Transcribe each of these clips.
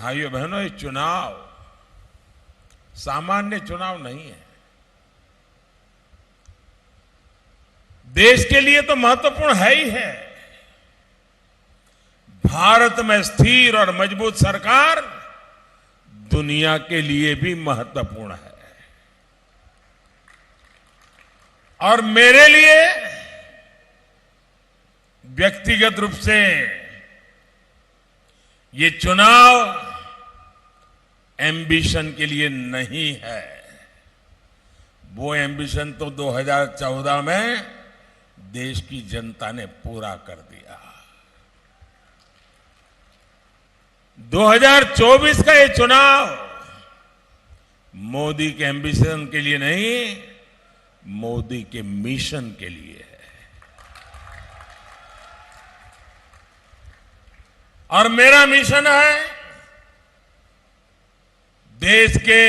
भाइयों बहनों, ये चुनाव सामान्य चुनाव नहीं है। देश के लिए तो महत्वपूर्ण है ही है। भारत में स्थिर और मजबूत सरकार दुनिया के लिए भी महत्वपूर्ण है। और मेरे लिए व्यक्तिगत रूप से ये चुनाव एम्बिशन के लिए नहीं है। वो एम्बिशन तो 2014 में देश की जनता ने पूरा कर दिया। 2024 का ये चुनाव मोदी के एम्बिशन के लिए नहीं, मोदी के मिशन के लिए है। और मेरा मिशन है देश के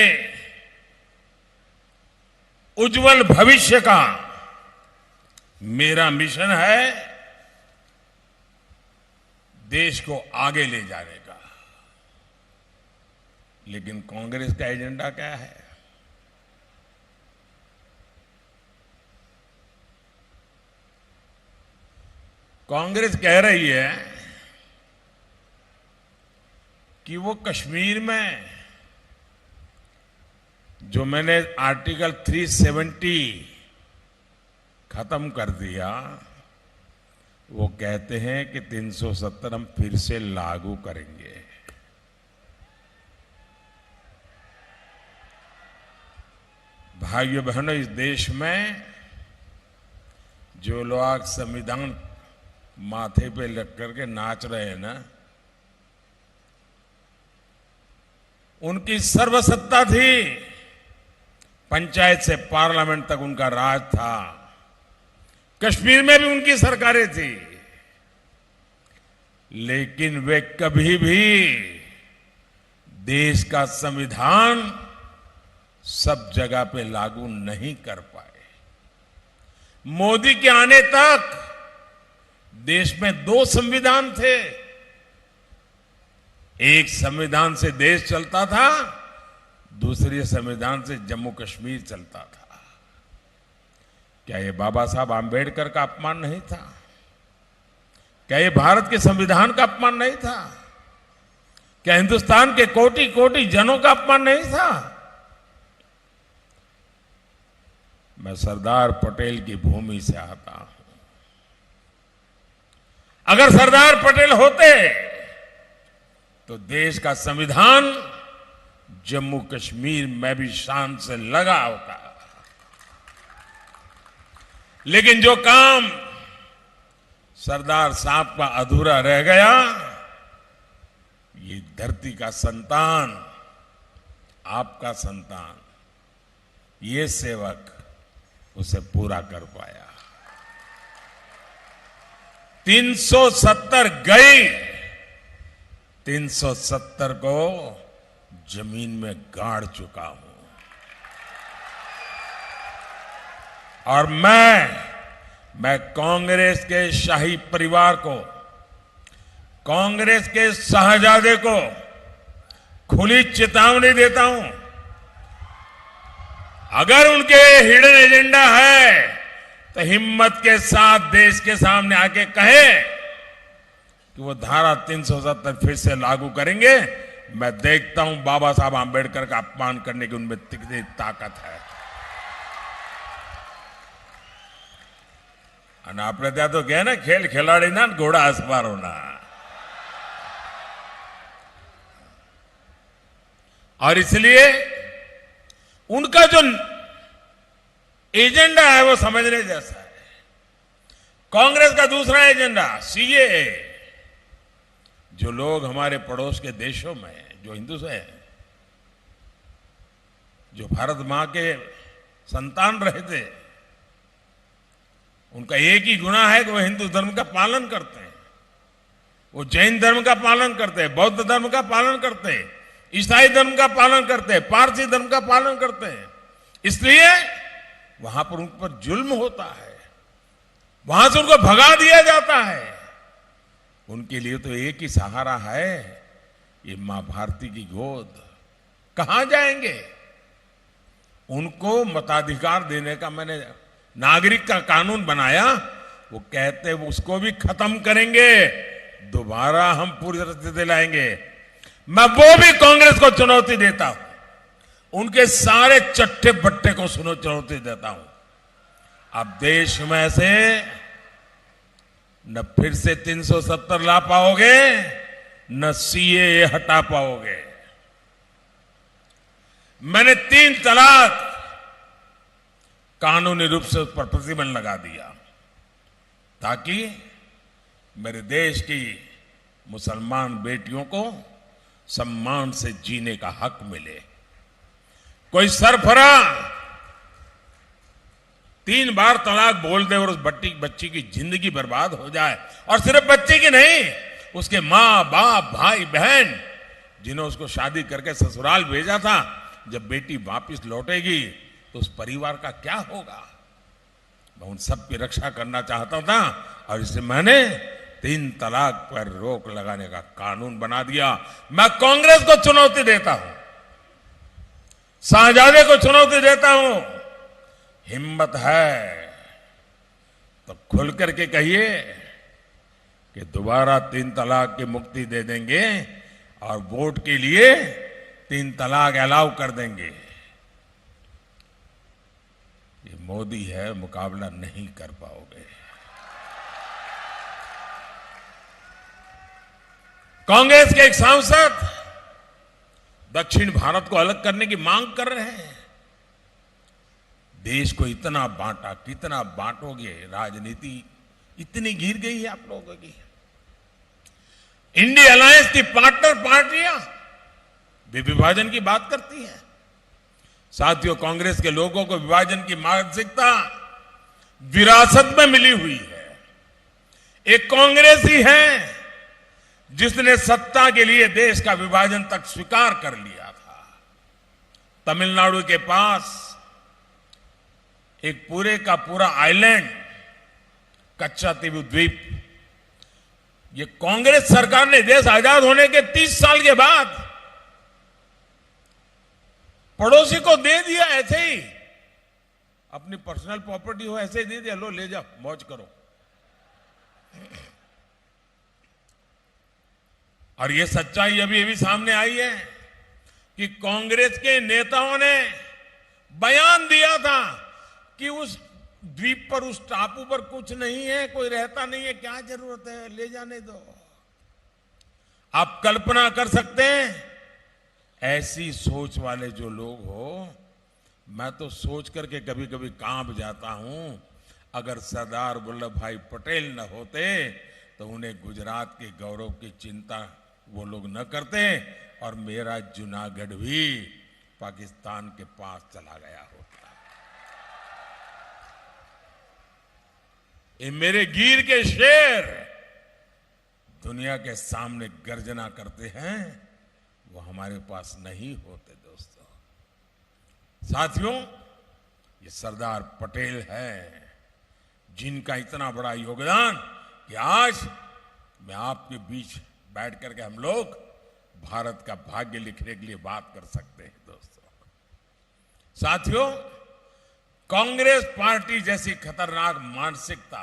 उज्जवल भविष्य का। मेरा मिशन है देश को आगे ले जाने का। लेकिन कांग्रेस का एजेंडा क्या है? कांग्रेस कह रही है कि वो कश्मीर में जो मैंने आर्टिकल 370 खत्म कर दिया, वो कहते हैं कि 370 हम फिर से लागू करेंगे। भाइयों बहनों, इस देश में जो लोग संविधान माथे पे लग करके नाच रहे हैं ना, उनकी सर्वसत्ता थी। पंचायत से पार्लियामेंट तक उनका राज था। कश्मीर में भी उनकी सरकारें थी। लेकिन वे कभी भी देश का संविधान सब जगह पे लागू नहीं कर पाए। मोदी के आने तक देश में 2 संविधान थे। एक संविधान से देश चलता था, दूसरे संविधान से जम्मू कश्मीर चलता था। क्या ये बाबा साहब आंबेडकर का अपमान नहीं था? क्या ये भारत के संविधान का अपमान नहीं था? क्या हिंदुस्तान के कोटि कोटि जनों का अपमान नहीं था? मैं सरदार पटेल की भूमि से आता हूं। अगर सरदार पटेल होते तो देश का संविधान जम्मू कश्मीर में भी शान से लगा होता। लेकिन जो काम सरदार साहब का अधूरा रह गया, ये धरती का संतान, आपका संतान, ये सेवक उसे पूरा कर पाया। 370 गई, 370 को जमीन में गाड़ चुका हूं। और मैं कांग्रेस के शाही परिवार को, कांग्रेस के शाहजादे को खुली चेतावनी देता हूं। अगर उनके हिडन एजेंडा है तो हिम्मत के साथ देश के सामने आके कहे कि वो धारा 370 फिर से लागू करेंगे। मैं देखता हूं बाबा साहब आंबेडकर का अपमान करने की उनमें कितनी ताकत है। અને આપણે ત્યાં તો કહે ને, ખેલ ખેલાડીના ઘોડા અસવારોના। और इसलिए उनका जो एजेंडा है वो समझने जैसा है। कांग्रेस का दूसरा एजेंडा सीएए। जो लोग हमारे पड़ोस के देशों में जो हिंदू हैं, जो भारत मां के संतान रहे थे, उनका एक ही गुनाह है कि वो हिंदू धर्म का पालन करते हैं, वो जैन धर्म का पालन करते हैं, बौद्ध धर्म का पालन करते हैं, ईसाई धर्म का पालन करते हैं, पारसी धर्म का पालन करते हैं। इसलिए वहां पर उन पर जुल्म होता है, वहां से उनको भगा दिया जाता है। उनके लिए तो एक ही सहारा है, ये मां भारती की गोद कहां जाएंगे? उनको मताधिकार देने का मैंने नागरिक का कानून बनाया, वो कहते उसको भी खत्म करेंगे, दोबारा हम पूरी तरह से दिलाएंगे। मैं वो भी कांग्रेस को चुनौती देता हूं, उनके सारे चट्टे बट्टे को चुनौती देता हूं। अब देश में से न फिर से 370 ला पाओगे, न सीएए हटा पाओगे। मैंने 3 तलाक कानूनी रूप से उस पर प्रतिबंध लगा दिया, ताकि मेरे देश की मुसलमान बेटियों को सम्मान से जीने का हक मिले। कोई सरफरा 3 बार तलाक बोल दे और उस बच्ची की जिंदगी बर्बाद हो जाए, और सिर्फ बच्ची की नहीं, उसके मां बाप भाई बहन जिन्होंने उसको शादी करके ससुराल भेजा था, जब बेटी वापस लौटेगी तो उस परिवार का क्या होगा? मैं उन सब की रक्षा करना चाहता था, और इसलिए मैंने 3 तलाक पर रोक लगाने का कानून बना दिया। मैं कांग्रेस को चुनौती देता हूं, शाहजादे को चुनौती देता हूं, हिम्मत है तो खुल करके कहिए कि दोबारा 3 तलाक की मुक्ति दे देंगे और वोट के लिए 3 तलाक अलाउ कर देंगे। ये मोदी है, मुकाबला नहीं कर पाओगे। कांग्रेस के एक सांसद दक्षिण भारत को अलग करने की मांग कर रहे हैं। देश को इतना बांटा, कितना बांटोगे? राजनीति इतनी गिर गई है आप लोगों की। इंडिया अलायंस की पार्टनर पार्टियां भी विभाजन की बात करती हैं। साथियों, कांग्रेस के लोगों को विभाजन की मानसिकता विरासत में मिली हुई है। एक कांग्रेस ही है जिसने सत्ता के लिए देश का विभाजन तक स्वीकार कर लिया था। तमिलनाडु के पास एक पूरे का पूरा आइलैंड, कच्चातीव द्वीप, ये कांग्रेस सरकार ने देश आजाद होने के 30 साल के बाद पड़ोसी को दे दिया। ऐसे ही अपनी पर्सनल प्रॉपर्टी हो, ऐसे ही दे दिया, लो ले जाओ, मौज करो। और ये सच्चाई अभी अभी सामने आई है कि कांग्रेस के नेताओं ने बयान दिया था कि उस द्वीप पर, उस टापू पर कुछ नहीं है, कोई रहता नहीं है, क्या जरूरत है, ले जाने दो। आप कल्पना कर सकते हैं ऐसी सोच वाले जो लोग हो, मैं तो सोच करके कभी कभी कांप जाता हूं। अगर सरदार वल्लभ भाई पटेल न होते तो उन्हें गुजरात के गौरव की चिंता वो लोग न करते, और मेरा जूनागढ़ भी पाकिस्तान के पास चला गया होता। ये मेरे गिर के शेर दुनिया के सामने गर्जना करते हैं, वो हमारे पास नहीं होते। दोस्तों, साथियों, ये सरदार पटेल है जिनका इतना बड़ा योगदान कि आज मैं आपके बीच बैठ करके हम लोग भारत का भाग्य लिखने के लिए बात कर सकते हैं। दोस्तों, साथियों, कांग्रेस पार्टी जैसी खतरनाक मानसिकता,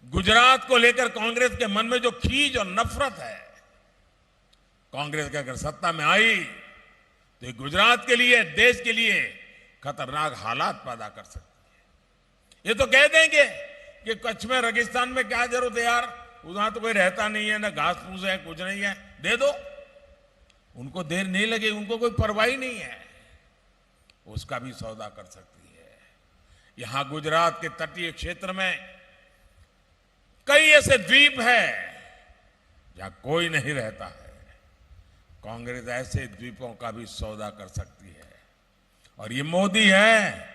गुजरात को लेकर कांग्रेस के मन में जो खींच और नफरत है, कांग्रेस की अगर सत्ता में आई तो गुजरात के लिए, देश के लिए खतरनाक हालात पैदा कर सकती है। ये तो कह देंगे कि कच्छ में, रेगिस्तान में क्या जरूरत है यार, वहां तो कोई रहता नहीं है, ना घास फूस है, कुछ नहीं है, दे दो। उनको देर नहीं लगे, उनको कोई परवाह नहीं है, उसका भी सौदा कर सकती है। यहां गुजरात के तटीय क्षेत्र में कई ऐसे द्वीप हैं जहां कोई नहीं रहता है। कांग्रेस ऐसे द्वीपों का भी सौदा कर सकती है। और ये मोदी है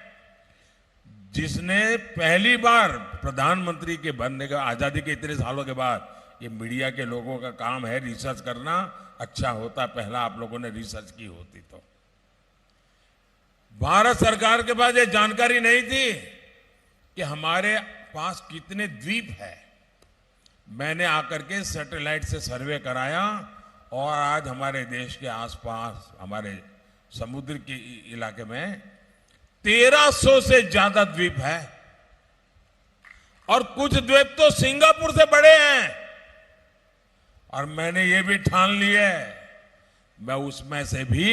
जिसने पहली बार प्रधानमंत्री के बनने का, आजादी के इतने सालों के बाद, ये मीडिया के लोगों का काम है रिसर्च करना, अच्छा होता पहला आप लोगों ने रिसर्च की होती तो। भारत सरकार के पास ये जानकारी नहीं थी कि हमारे पास कितने द्वीप है। मैंने आकर के सैटेलाइट से सर्वे कराया और आज हमारे देश के आसपास हमारे समुद्र के इलाके में 1300 से ज्यादा द्वीप है और कुछ द्वीप तो सिंगापुर से बड़े हैं। और मैंने ये भी ठान लिया है मैं उसमें से भी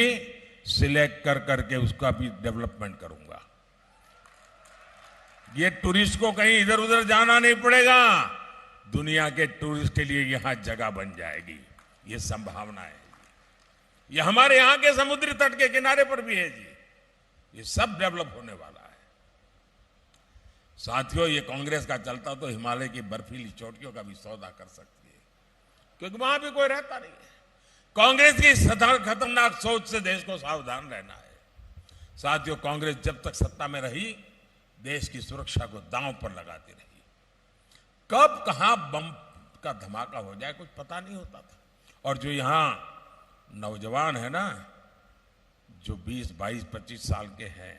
सिलेक्ट कर करके उसका भी डेवलपमेंट करूंगा। ये टूरिस्ट को कहीं इधर उधर जाना नहीं पड़ेगा, दुनिया के टूरिस्ट के लिए यहां जगह बन जाएगी। ये संभावना है। ये हमारे यहां के समुद्री तट के किनारे पर भी है जी। ये सब डेवलप होने वाला है। साथियों, ये कांग्रेस का चलता तो हिमालय की बर्फीली चोटियों का भी सौदा कर सकती है, क्योंकि वहां भी कोई रहता नहीं है। कांग्रेस की खतरनाक सोच से देश को सावधान रहना है। साथियों, कांग्रेस जब तक सत्ता में रही देश की सुरक्षा को दांव पर लगाती रही। कब कहां बम का धमाका हो जाए कुछ पता नहीं होता था। और जो यहां नौजवान है ना, जो 20, 22, 25 साल के हैं,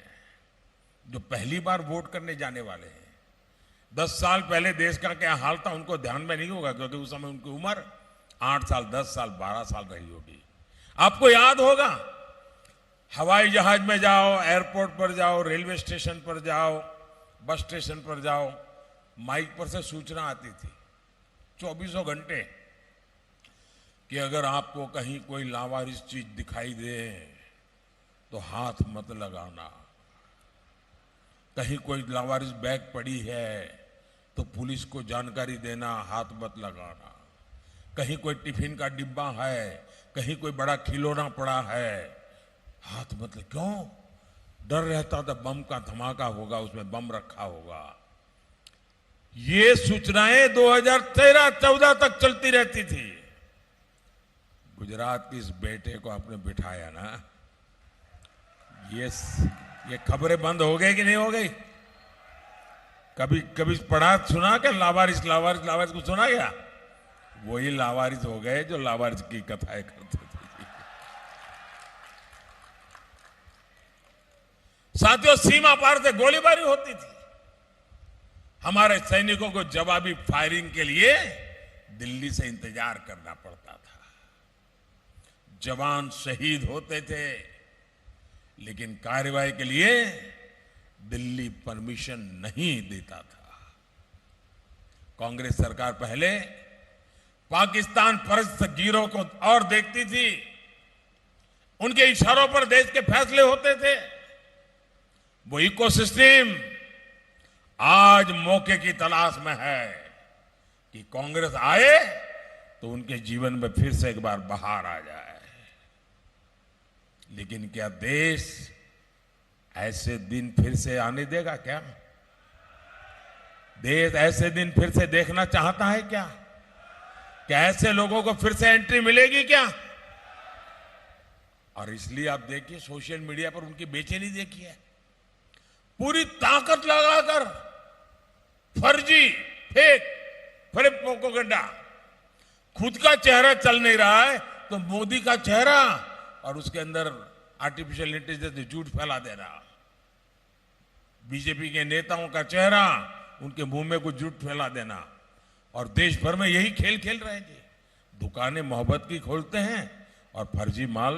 जो पहली बार वोट करने जाने वाले हैं, 10 साल पहले देश का क्या हाल था उनको ध्यान में नहीं होगा, क्योंकि उस समय उनकी उम्र 8 साल, 10 साल, 12 साल रही होगी। आपको याद होगा, हवाई जहाज में जाओ, एयरपोर्ट पर जाओ, रेलवे स्टेशन पर जाओ, बस स्टेशन पर जाओ, माइक पर से सूचना आती थी 24 घंटे कि अगर आपको कहीं कोई लावारिस चीज दिखाई दे तो हाथ मत लगाना। कहीं कोई लावारिस बैग पड़ी है तो पुलिस को जानकारी देना, हाथ मत लगाना। कहीं कोई टिफिन का डिब्बा है, कहीं कोई बड़ा खिलौना पड़ा है, हाथ मत लगा। क्यों? डर रहता था बम का धमाका होगा, उसमें बम रखा होगा। ये सूचनाएं 2013-14 तक चलती रहती थी। गुजरात के इस बेटे को आपने बिठाया ना, ये खबरें बंद हो गई कि नहीं हो गई? कभी कभी पढ़ा सुना क्या? लावारिस लावारिस लावारिस को सुना क्या? वही लावारिस हो गए जो लावारिस की कथाएं करते थे। साथियों, सीमा पार से गोलीबारी होती थी। हमारे सैनिकों को जवाबी फायरिंग के लिए दिल्ली से इंतजार करना पड़ता था। जवान शहीद होते थे, लेकिन कार्रवाई के लिए दिल्ली परमिशन नहीं देता था। कांग्रेस सरकार पहले पाकिस्तान परस्त गिरोह को और देखती थी, उनके इशारों पर देश के फैसले होते थे। वो इकोसिस्टम आज मौके की तलाश में है कि कांग्रेस आए तो उनके जीवन में फिर से एक बार बहार आ जाए। लेकिन क्या देश ऐसे दिन फिर से आने देगा? क्या देश ऐसे दिन फिर से देखना चाहता है? क्या ऐसे लोगों को फिर से एंट्री मिलेगी क्या? और इसलिए आप देखिए, सोशल मीडिया पर उनकी बेचैनी देखिए। पूरी ताकत लगाकर फर्जी फेक प्रोपेगेंडा, खुद का चेहरा चल नहीं रहा है तो मोदी का चेहरा और उसके अंदर आर्टिफिशियल इंटेलिजेंस झूठ फैला दे रहा। बीजेपी के नेताओं का चेहरा, उनके मुंह में कुछ झूठ फैला देना। और देश भर में यही खेल खेल रहे हैं जी। दुकानें मोहब्बत की खोलते हैं और फर्जी माल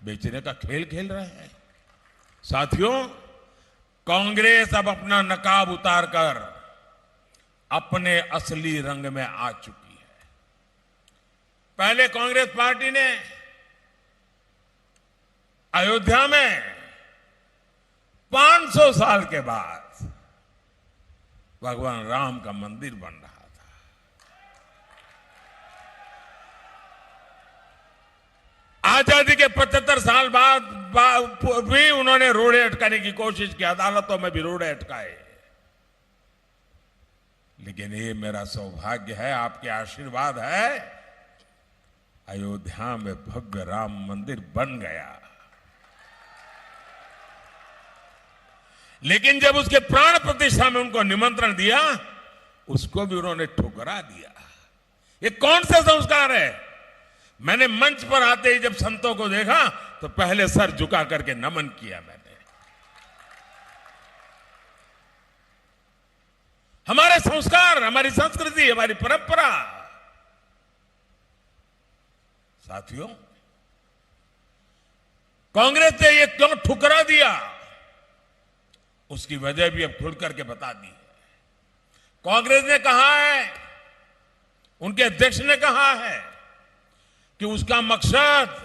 बेचने का खेल खेल रहे हैं। साथियों, कांग्रेस अब अपना नकाब उतारकर अपने असली रंग में आ चुकी है। पहले कांग्रेस पार्टी ने अयोध्या में 500 साल के बाद भगवान राम का मंदिर बन रहा था। आजादी के 75 साल बाद भी उन्होंने रोड़े अटकाने की कोशिश की, अदालतों में भी रोड़े अटकाए। लेकिन ये मेरा सौभाग्य है, आपके आशीर्वाद है, अयोध्या में भव्य राम मंदिर बन गया। लेकिन जब उसके प्राण प्रतिष्ठा में उनको निमंत्रण दिया, उसको भी उन्होंने ठुकरा दिया। ये कौन सा संस्कार है? मैंने मंच पर आते ही जब संतों को देखा तो पहले सर झुका करके नमन किया मैंने। हमारे संस्कार, हमारी संस्कृति, हमारी परंपरा, साथियों, कांग्रेस ने ये क्यों ठुकरा दिया, उसकी वजह भी अब खुल करके बता दी है। कांग्रेस ने कहा है, उनके अध्यक्ष ने कहा है कि उसका मकसद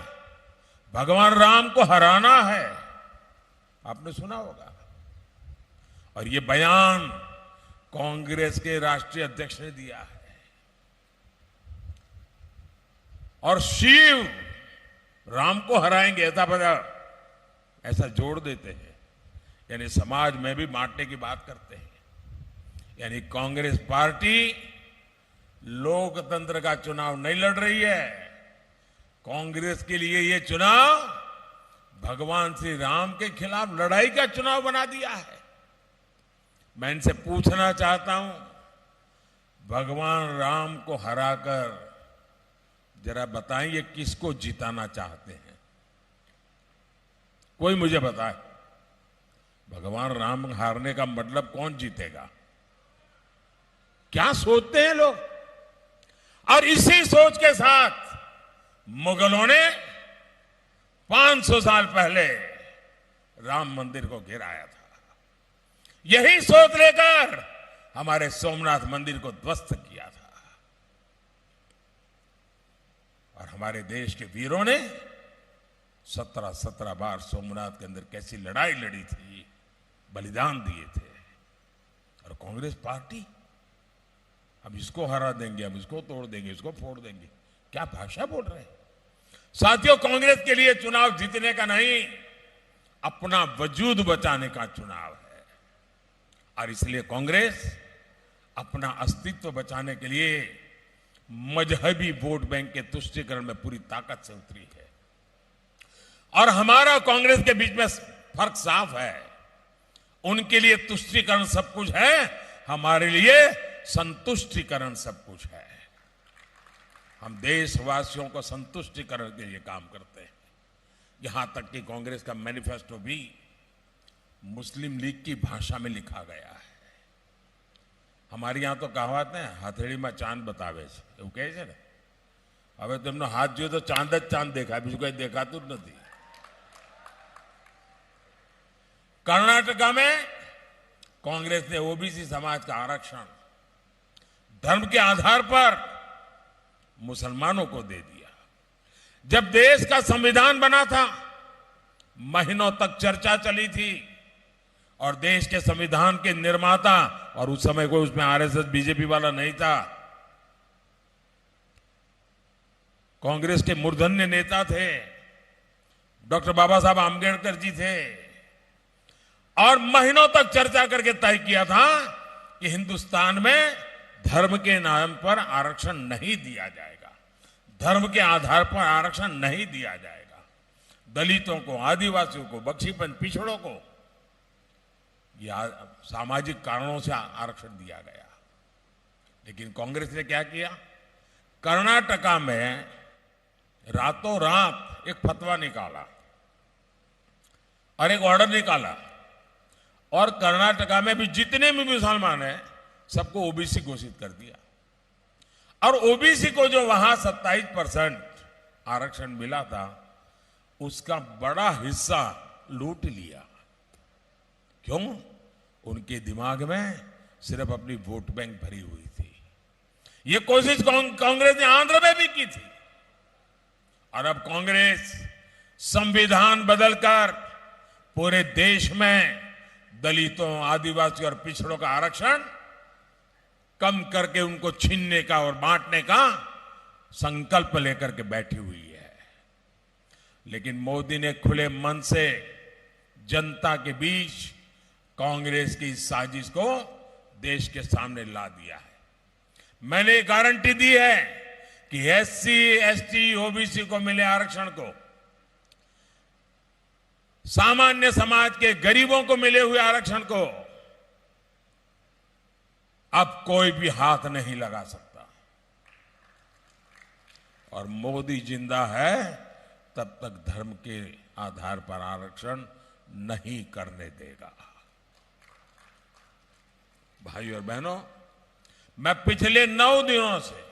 भगवान राम को हराना है। आपने सुना होगा। और ये बयान कांग्रेस के राष्ट्रीय अध्यक्ष ने दिया है। और शिव राम को हराएंगे ऐसा जोड़ देते हैं, यानी समाज में भी बांटने की बात करते हैं। यानी कांग्रेस पार्टी लोकतंत्र का चुनाव नहीं लड़ रही है। कांग्रेस के लिए ये चुनाव भगवान श्री राम के खिलाफ लड़ाई का चुनाव बना दिया है। मैं इनसे पूछना चाहता हूं, भगवान राम को हराकर जरा बताइए किसको जिताना चाहते हैं? कोई मुझे बताए। भगवान राम हारने का मतलब कौन जीतेगा? क्या सोचते हैं लोग? और इसी सोच के साथ मुगलों ने 500 साल पहले राम मंदिर को गिराया था। यही सोच लेकर हमारे सोमनाथ मंदिर को ध्वस्त किया था। और हमारे देश के वीरों ने 17 बार सोमनाथ के अंदर कैसी लड़ाई लड़ी थी, बलिदान दिए थे। और कांग्रेस पार्टी हम इसको हरा देंगे, हम इसको तोड़ देंगे, इसको फोड़ देंगे, क्या भाषा बोल रहे हैं? साथियों, कांग्रेस के लिए चुनाव जीतने का नहीं, अपना वजूद बचाने का चुनाव है। और इसलिए कांग्रेस अपना अस्तित्व बचाने के लिए मजहबी वोट बैंक के तुष्टीकरण में पूरी ताकत से उतरी है। और हमारा कांग्रेस के बीच में फर्क साफ है। उनके लिए तुष्टीकरण सब कुछ है, हमारे लिए संतुष्टिकरण सब कुछ है। हम देशवासियों को संतुष्टिकरण के लिए काम करते हैं। यहां तक कि कांग्रेस का मैनिफेस्टो भी मुस्लिम लीग की भाषा में लिखा गया है। हमारे यहां तो कहावत है, हथेली में चांद बतावे છે એવું કહે છે ને। હવે તેમનો હાથ જોયો તો ચાંદ જ ચાંદ દેખાય, બીજું કઈ દેખાતું જ નથી। कर्नाटका में कांग्रेस ने ओबीसी समाज का आरक्षण धर्म के आधार पर मुसलमानों को दे दिया। जब देश का संविधान बना था, महीनों तक चर्चा चली थी और देश के संविधान के निर्माता, और उस समय कोई उसमें आरएसएस बीजेपी वाला नहीं था, कांग्रेस के मूर्धन्य नेता थे, डॉक्टर बाबा साहब आंबेडकर जी थे। और महीनों तक चर्चा करके तय किया था कि हिंदुस्तान में धर्म के नाम पर आरक्षण नहीं दिया जाएगा, धर्म के आधार पर आरक्षण नहीं दिया जाएगा। दलितों को, आदिवासियों को, बख्शीपंथ पिछड़ों को या सामाजिक कारणों से आरक्षण दिया गया। लेकिन कांग्रेस ने क्या किया? कर्नाटका में रातों रात एक फतवा निकाला और एक ऑर्डर निकाला, और कर्नाटका में भी जितने भी मुसलमान हैं सबको ओबीसी घोषित कर दिया। और ओबीसी को जो वहां 27% आरक्षण मिला था, उसका बड़ा हिस्सा लूट लिया। क्यों? उनके दिमाग में सिर्फ अपनी वोट बैंक भरी हुई थी। ये कोशिश कांग्रेस ने आंध्र में भी की थी। और अब कांग्रेस संविधान बदलकर पूरे देश में दलितों, आदिवासियों और पिछड़ों का आरक्षण कम करके उनको छीनने का और बांटने का संकल्प लेकर के बैठी हुई है। लेकिन मोदी ने खुले मन से जनता के बीच कांग्रेस की इस साजिश को देश के सामने ला दिया है। मैंने गारंटी दी है कि एससी, एसटी, ओबीसी को मिले आरक्षण को, सामान्य समाज के गरीबों को मिले हुए आरक्षण को अब कोई भी हाथ नहीं लगा सकता। और मोदी जिंदा है तब तक धर्म के आधार पर आरक्षण नहीं करने देगा। भाई और बहनों, मैं पिछले 9 दिनों से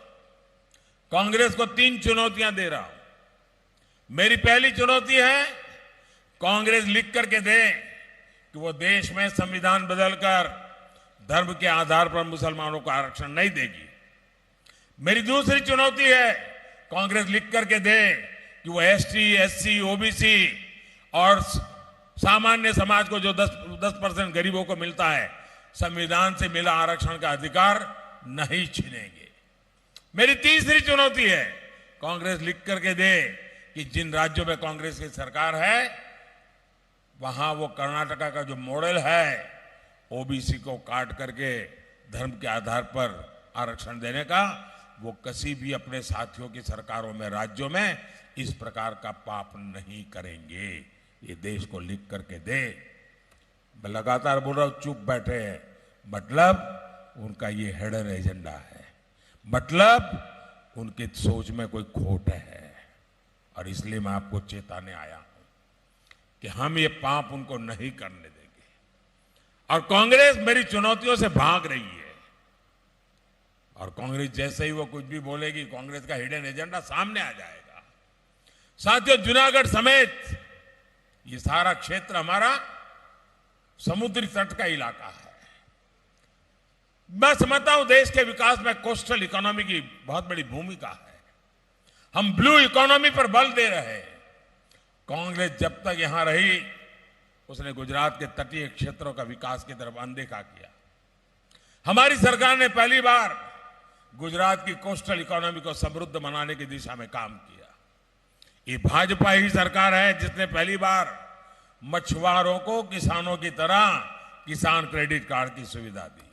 कांग्रेस को 3 चुनौतियां दे रहा हूं। मेरी पहली चुनौती है कांग्रेस लिख करके दे कि वो देश में संविधान बदलकर धर्म के आधार पर मुसलमानों को आरक्षण नहीं देगी। मेरी दूसरी चुनौती है कांग्रेस लिख करके दे कि वो एसटी, एससी, ओबीसी और सामान्य समाज को जो 10% गरीबों को मिलता है, संविधान से मिला आरक्षण का अधिकार नहीं छीनेंगे। मेरी तीसरी चुनौती है कांग्रेस लिख करके दे कि जिन राज्यों में कांग्रेस की सरकार है वहां वो कर्नाटका का जो मॉडल है ओबीसी को काट करके धर्म के आधार पर आरक्षण देने का, वो किसी भी अपने साथियों की सरकारों में, राज्यों में इस प्रकार का पाप नहीं करेंगे। ये देश को लिख करके दे। मैं लगातार बोल रहा हूं, चुप बैठे हैं, मतलब उनका ये हिडन एजेंडा है, मतलब उनकी सोच में कोई खोट है। और इसलिए मैं आपको चेताने आया हूं कि हम ये पाप उनको नहीं करने देंगे। और कांग्रेस मेरी चुनौतियों से भाग रही है, और कांग्रेस जैसे ही वो कुछ भी बोलेगी, कांग्रेस का हिडन एजेंडा सामने आ जाएगा। साथियों, जूनागढ़ समेत ये सारा क्षेत्र हमारा समुद्री तट का इलाका है। मैं समझता हूं देश के विकास में कोस्टल इकोनॉमी की बहुत बड़ी भूमिका है। हम ब्लू इकोनॉमी पर बल दे रहे हैं। कांग्रेस जब तक यहां रही उसने गुजरात के तटीय क्षेत्रों का विकास की तरफ अनदेखा किया। हमारी सरकार ने पहली बार गुजरात की कोस्टल इकोनॉमी को समृद्ध बनाने की दिशा में काम किया। ये भाजपा ही सरकार है जिसने पहली बार मछुआरों को किसानों की तरह किसान क्रेडिट कार्ड की सुविधा दी।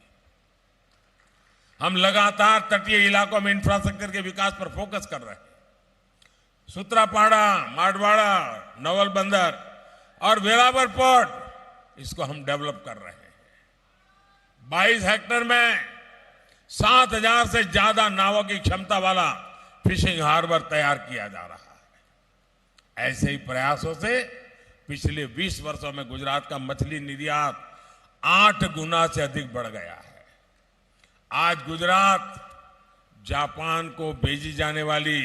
हम लगातार तटीय इलाकों में इंफ्रास्ट्रक्चर के विकास पर फोकस कर रहे हैं। सूत्रापाड़ा, माडवाड़ा, नवल बंदर और वेरावल पोर्ट, इसको हम डेवलप कर रहे हैं। 22 हेक्टेयर में 7,000 से ज्यादा नावों की क्षमता वाला फिशिंग हार्बर तैयार किया जा रहा है। ऐसे ही प्रयासों से पिछले 20 वर्षों में गुजरात का मछली निर्यात 8 गुना से अधिक बढ़ गया है। आज गुजरात जापान को भेजी जाने वाली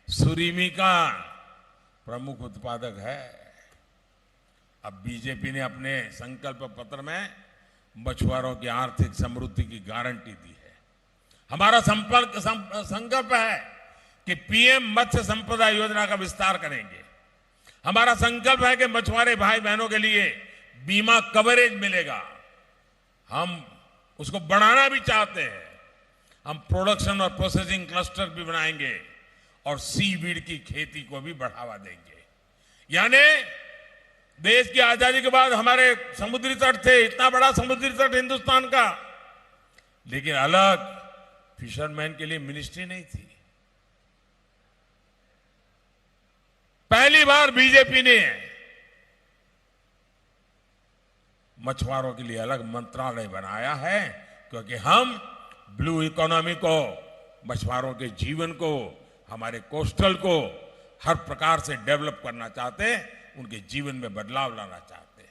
सुरीमी का प्रमुख उत्पादक है। अब बीजेपी ने अपने संकल्प पत्र में मछुआरों की आर्थिक समृद्धि की गारंटी दी है। हमारा संकल्प है कि पीएम मत्स्य संपदा योजना का विस्तार करेंगे। हमारा संकल्प है कि मछुआरे भाई बहनों के लिए बीमा कवरेज मिलेगा। हम उसको बढ़ाना भी चाहते हैं। हम प्रोडक्शन और प्रोसेसिंग क्लस्टर भी बनाएंगे और सीवीड की खेती को भी बढ़ावा देंगे। यानी देश की आजादी के बाद हमारे समुद्री तट थे, इतना बड़ा समुद्री तट हिंदुस्तान का, लेकिन अलग फिशरमैन के लिए मिनिस्ट्री नहीं थी। पहली बार बीजेपी ने मछुआरों के लिए अलग मंत्रालय बनाया है, क्योंकि हम ब्लू इकोनॉमी को, मछुआरों के जीवन को, हमारे कोस्टल को हर प्रकार से डेवलप करना चाहते हैं, उनके जीवन में बदलाव लाना चाहते हैं।